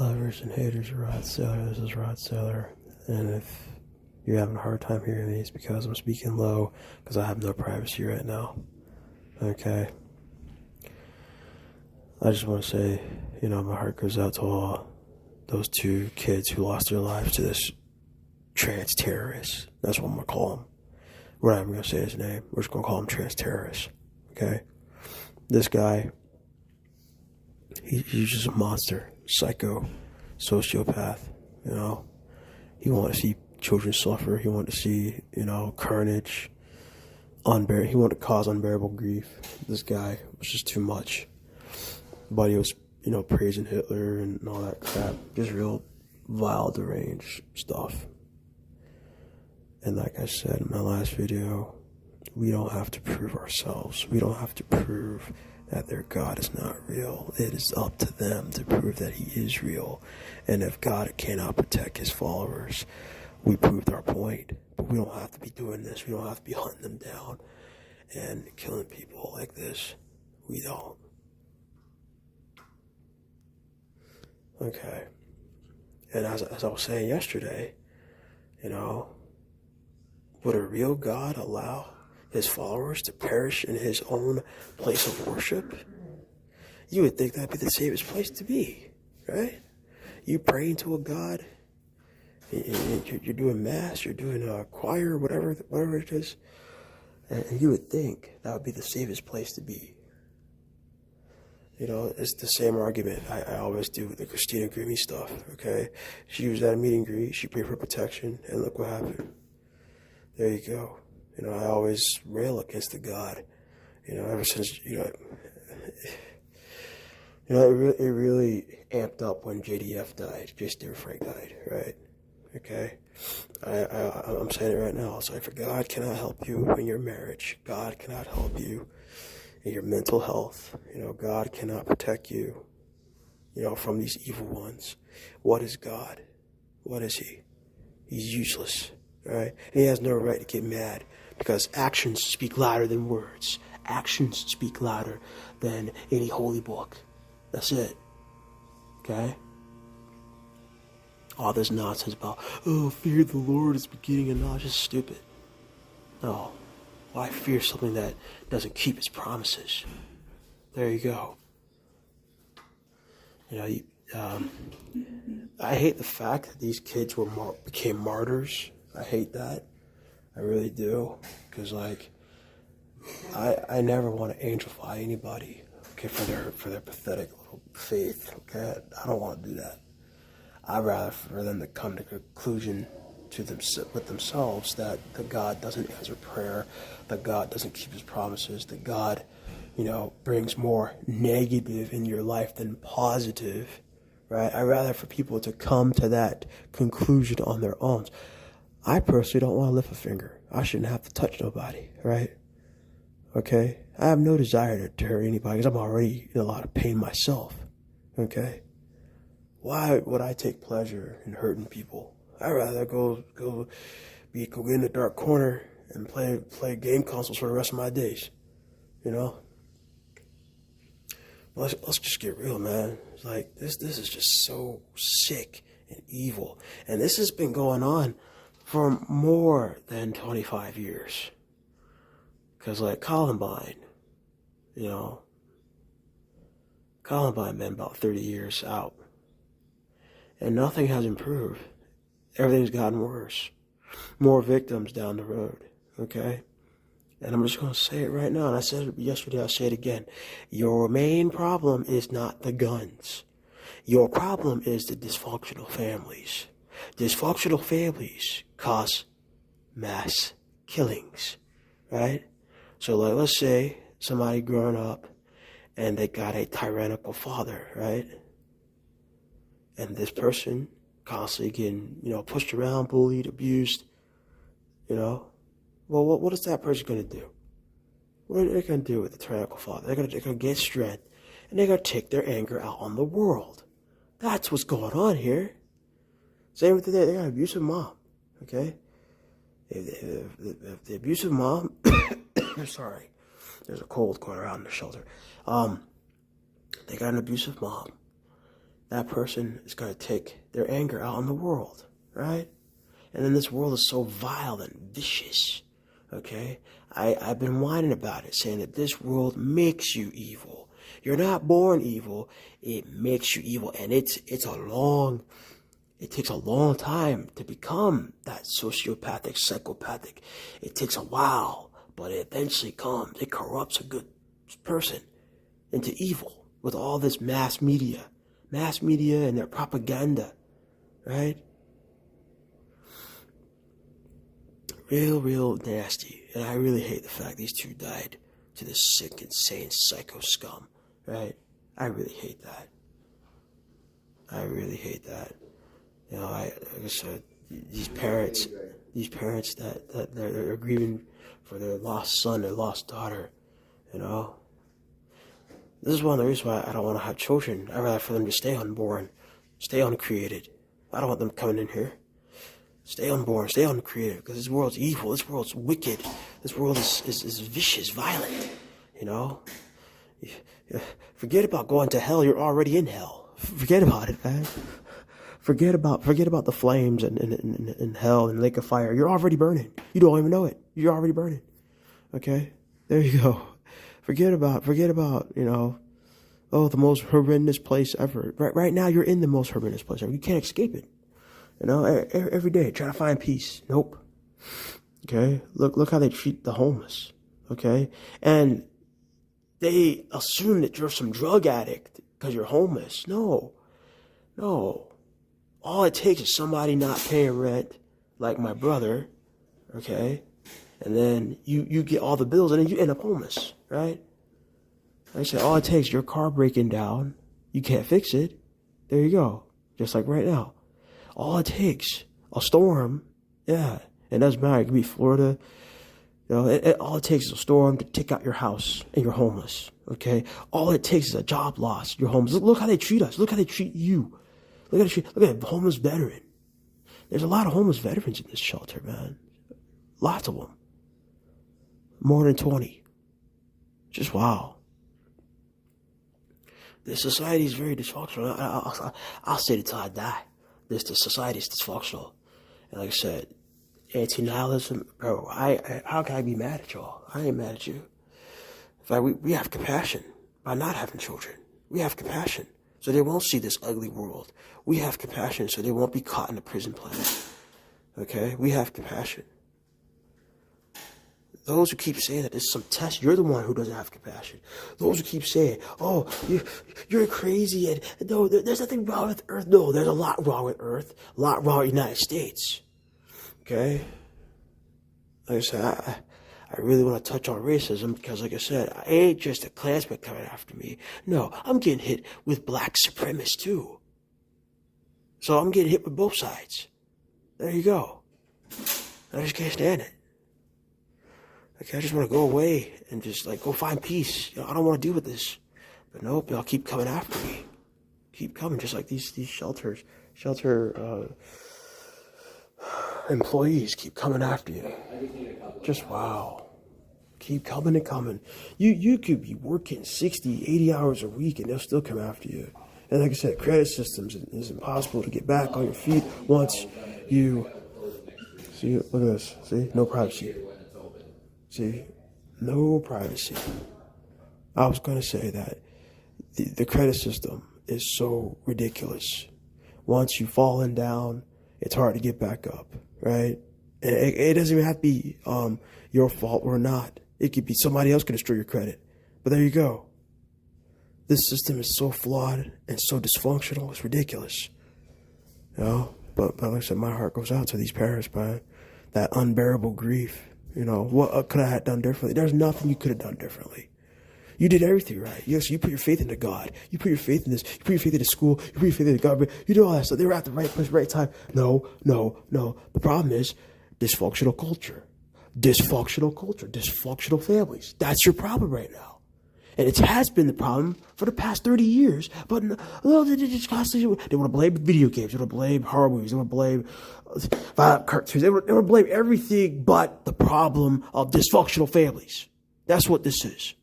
Lovers and haters of Rod Sailor, this is Rod Sailor, and if you're having a hard time hearing me, it's because I'm speaking low, because I have no privacy right now, okay? I just want to say, my heart goes out to all those two kids who lost their lives to this trans terrorist. That's what I'm going to call him. We're not even going to say his name. We're just going to call him trans terrorist, okay? This guy, he's just a monster, psycho, sociopath, He wanted to see children suffer. He wanted to see, carnage. He wanted to cause unbearable grief. This guy was just too much. But he was, praising Hitler and all that crap. Just real vile, deranged stuff. And like I said in my last video, we don't have to prove ourselves. We don't have to prove that their God is not real. It is up to them to prove that he is real. And if God cannot protect his followers, we proved our point. But we don't have to be doing this. We don't have to be hunting them down and killing people like this. We don't. Okay. And as I was saying yesterday, would a real God allow his followers to perish in his own place of worship? You would think that'd be the safest place to be, right? You praying to a God, you're doing mass, you're doing a choir, whatever it is, and you would think that would be the safest place to be. It's the same argument I always do with the Christina Grimmie stuff, okay? She was at a meet and greet, she prayed for protection, and look what happened. There you go. I always rail against the God, ever since, it really amped up when JDF died, J. Frank died, right? Okay? I'm saying it right now. It's like, for God cannot help you in your marriage. God cannot help you in your mental health. God cannot protect you, from these evil ones. What is God? What is he? He's useless, right? And he has no right to get mad because actions speak louder than words. Actions speak louder than any holy book. That's it. Okay? All this nonsense about, fear the Lord is beginning of knowledge is stupid. No. Why fear something that doesn't keep its promises? There you go. I hate the fact that these kids became martyrs. I hate that. I really do. Because, I never want to angelify anybody, okay, for their pathetic little faith, okay? I don't want to do that. I'd rather for them to come to conclusion with themselves that the God doesn't answer prayer, that God doesn't keep his promises, that God, brings more negative in your life than positive, right? I'd rather for people to come to that conclusion on their own. I personally don't want to lift a finger. I shouldn't have to touch nobody, right? Okay? I have no desire to hurt anybody because I'm already in a lot of pain myself, okay? Why would I take pleasure in hurting people? I'd rather go get in the dark corner and play game consoles for the rest of my days, Let's just get real, man. It's like this is just so sick and evil, and this has been going on for more than 25 years. Cause Columbine, Columbine been about 30 years out, and nothing has improved. Everything's gotten worse. More victims down the road, okay? And I'm just going to say it right now, and I said it yesterday, I'll say it again. Your main problem is not the guns. Your problem is the dysfunctional families. Dysfunctional families cause mass killings, right? So, let's say somebody growing up, and they got a tyrannical father, right? And this person constantly getting, pushed around, bullied, abused, Well, what is that person going to do? What are they going to do with the tyrannical father? They're going to get strength, and they're going to take their anger out on the world. That's what's going on here. Same with today. They got an abusive mom, okay? If the abusive mom, sorry, there's a cold going around in the shelter. They got an abusive mom. that person is going to take their anger out on the world, right? And then this world is so vile and vicious, okay? I've been whining about it, saying that this world makes you evil. You're not born evil. It makes you evil. And it takes a long time to become that sociopathic, psychopathic. It takes a while, but it eventually comes. It corrupts a good person into evil with all this mass media and their propaganda, right? Real nasty. And I really hate the fact these two died to this sick, insane psycho scum, right? I really hate that. You know, like I said, these parents that they're grieving for their lost son, their lost daughter, you know. This is one of the reasons why I don't want to have children. I'd rather for them to stay unborn, stay uncreated. I don't want them coming in here. Stay unborn, stay uncreated, because this world's evil, this world's wicked, this world is vicious, violent, you know? Forget about going to hell, you're already in hell. Forget about it, man. Forget about the flames and hell and lake of fire. You're already burning. You don't even know it. You're already burning. Okay? There you go. Forget about, you know, the most horrendous place ever. Right now you're in the most horrendous place ever. You can't escape it. You know, every day, try to find peace. Nope. Okay? Look how they treat the homeless. Okay? And they assume that you're some drug addict because you're homeless. No. All it takes is somebody not paying rent, like my brother, okay? And then you get all the bills and then you end up homeless, right? Like I said, all it takes is your car breaking down. You can't fix it. There you go. Just like right now. All it takes, a storm, yeah. And doesn't matter, it could be Florida. You know, all it takes is a storm to take out your house and you're homeless, okay? All it takes is a job loss. You're homeless. Look how they treat us. Look how they treat you. Look at a homeless veteran. There's a lot of homeless veterans in this shelter, man. Lots of them. More than 20. Just wow. This society is very dysfunctional. I'll say it until I die. The society is dysfunctional. And like I said, anti-nihilism, bro, how can I be mad at y'all? I ain't mad at you. In fact, we have compassion by not having children. We have compassion so they won't see this ugly world. We have compassion so they won't be caught in the prison planet. Okay? We have compassion. Those who keep saying that there's some test, you're the one who doesn't have compassion. Those who keep saying, oh, you're crazy, and no, there's nothing wrong with Earth. No, there's a lot wrong with Earth, a lot wrong with the United States. Okay? Like I said, I really want to touch on racism because, like I said, I ain't just a Klansman coming after me. No, I'm getting hit with black supremacists too. So I'm getting hit with both sides. There you go. I just can't stand it. Okay, I just want to go away and just go find peace. You know, I don't want to deal with this. But nope, y'all keep coming after me. Keep coming, just like these shelter employees keep coming after you. Just wow. Keep coming and coming. You could be working 60, 80 hours a week and they'll still come after you. And like I said, credit systems is impossible to get back on your feet once you see. Look at this. See, no privacy. See, no privacy. I was going to say that the credit system is so ridiculous. Once you've fallen down, it's hard to get back up, right? And it doesn't even have to be your fault or not. It could be somebody else can destroy your credit. But there you go. This system is so flawed and so dysfunctional. It's ridiculous. You know? But like I said, my heart goes out to these parents, man. That unbearable grief. You know, what could I have done differently? There's nothing you could have done differently. You did everything right. Yes, you put your faith into God. You put your faith in this. You put your faith into school. You put your faith into the government. You did all that stuff. They were at the right place, right time. No. The problem is dysfunctional culture. Dysfunctional families. That's your problem right now. And it has been the problem for the past 30 years. But no, they just constantly, they want to blame video games. They want to blame horror movies. They want to blame violent cartoons. They want to blame everything but the problem of dysfunctional families. That's what this is.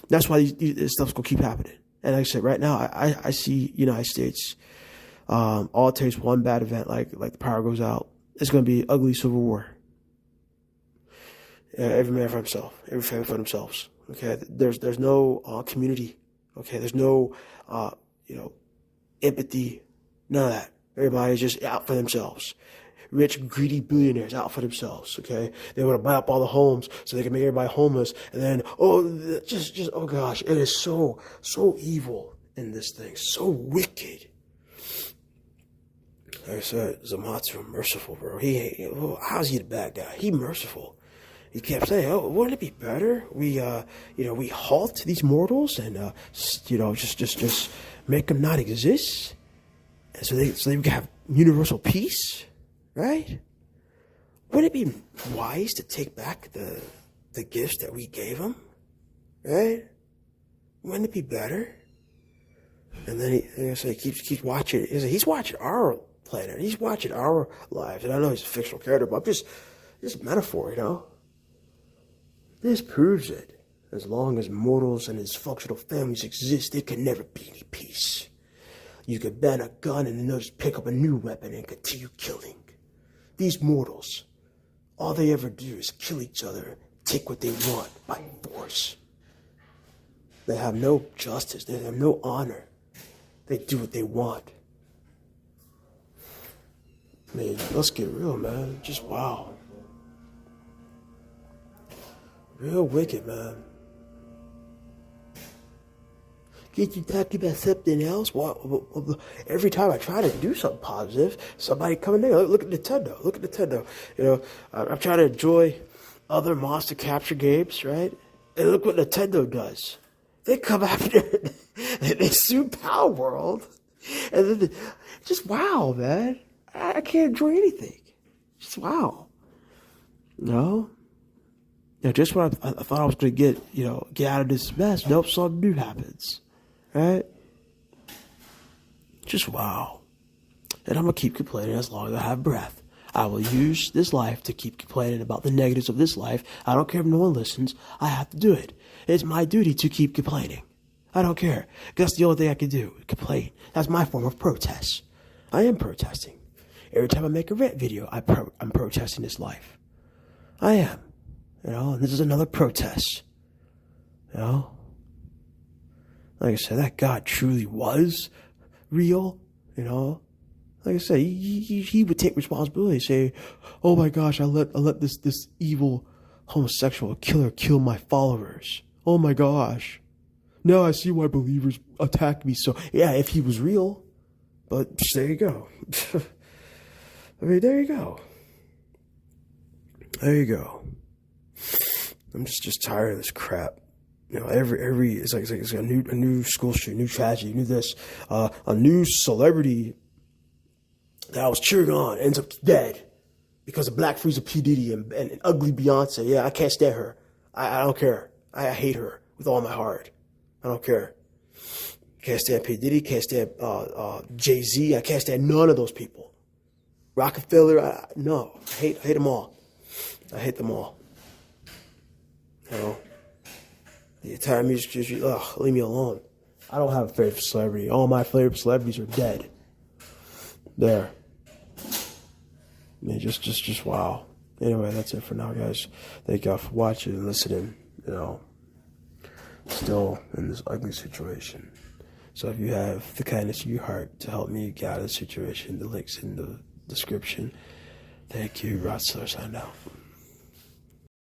That's why this stuff's going to keep happening. And like I said, right now, I see United States, all it takes one bad event, like the power goes out, it's going to be ugly civil war. Every man for himself, every family for themselves. Okay, there's no community. Okay, there's no empathy, none of that. Everybody's just out for themselves. Rich, greedy billionaires out for themselves. Okay, they want to buy up all the homes so they can make everybody homeless, and then just oh gosh, it is so evil in this thing, so wicked. Like I said, Zamatsu merciful, bro. How's he the bad guy? He merciful. He kept saying, "Oh, wouldn't it be better? We halt these mortals and just make them not exist, and so they can have universal peace, right? Wouldn't it be wise to take back the gifts that we gave them, right? Wouldn't it be better?" And then he keeps watching. He's watching our planet. He's watching our lives, and I know he's a fictional character, but I'm just metaphor, This proves it. As long as mortals and dysfunctional families exist, there can never be any peace. You could ban a gun and then they'll just pick up a new weapon and continue killing. These mortals, all they ever do is kill each other, take what they want by force. They have no justice. They have no honor. They do what they want. Man, let's get real, man. Just wow. Real wicked, man. Get you talking about something else? Well, every time I try to do something positive, somebody coming there. Look at Nintendo. Look at Nintendo. I'm trying to enjoy other monster capture games, right? And look what Nintendo does. They come after it. They sue Power World. And then, just wow, man. I can't enjoy anything. Just wow. Just when I thought I was going to get out of this mess, nope, something new happens. Right? Just wow. And I'm going to keep complaining as long as I have breath. I will use this life to keep complaining about the negatives of this life. I don't care if no one listens. I have to do it. It's my duty to keep complaining. I don't care. That's the only thing I can do. Complain. That's my form of protest. I am protesting. Every time I make a rant video, I'm protesting this life. I am. And this is another protest. Like I said, that God truly was real. Like I said, he would take responsibility and say, "Oh my gosh, I let this evil homosexual killer kill my followers. Oh my gosh. Now I see why believers attack me." So yeah, if he was real, but there you go. There you go. There you go. I'm just tired of this crap. Every it's like a new school shooting, new tragedy, new this, a new celebrity that I was cheering on ends up dead because of Black Freezer P. Diddy and ugly Beyonce. Yeah, I can't stand her. I don't care. I hate her with all my heart. I don't care. Can't stand P. Diddy. Can't stand Jay-Z. I can't stand none of those people. Rockefeller. No, I hate them all. I hate them all. The entire music industry, leave me alone. I don't have a favorite celebrity. All my favorite celebrities are dead. There. Just wow. Anyway, that's it for now, guys. Thank y'all for watching and listening. Still in this ugly situation. So if you have the kindness of your heart to help me get out of the situation, the link's in the description. Thank you. Rod Siller, sign out.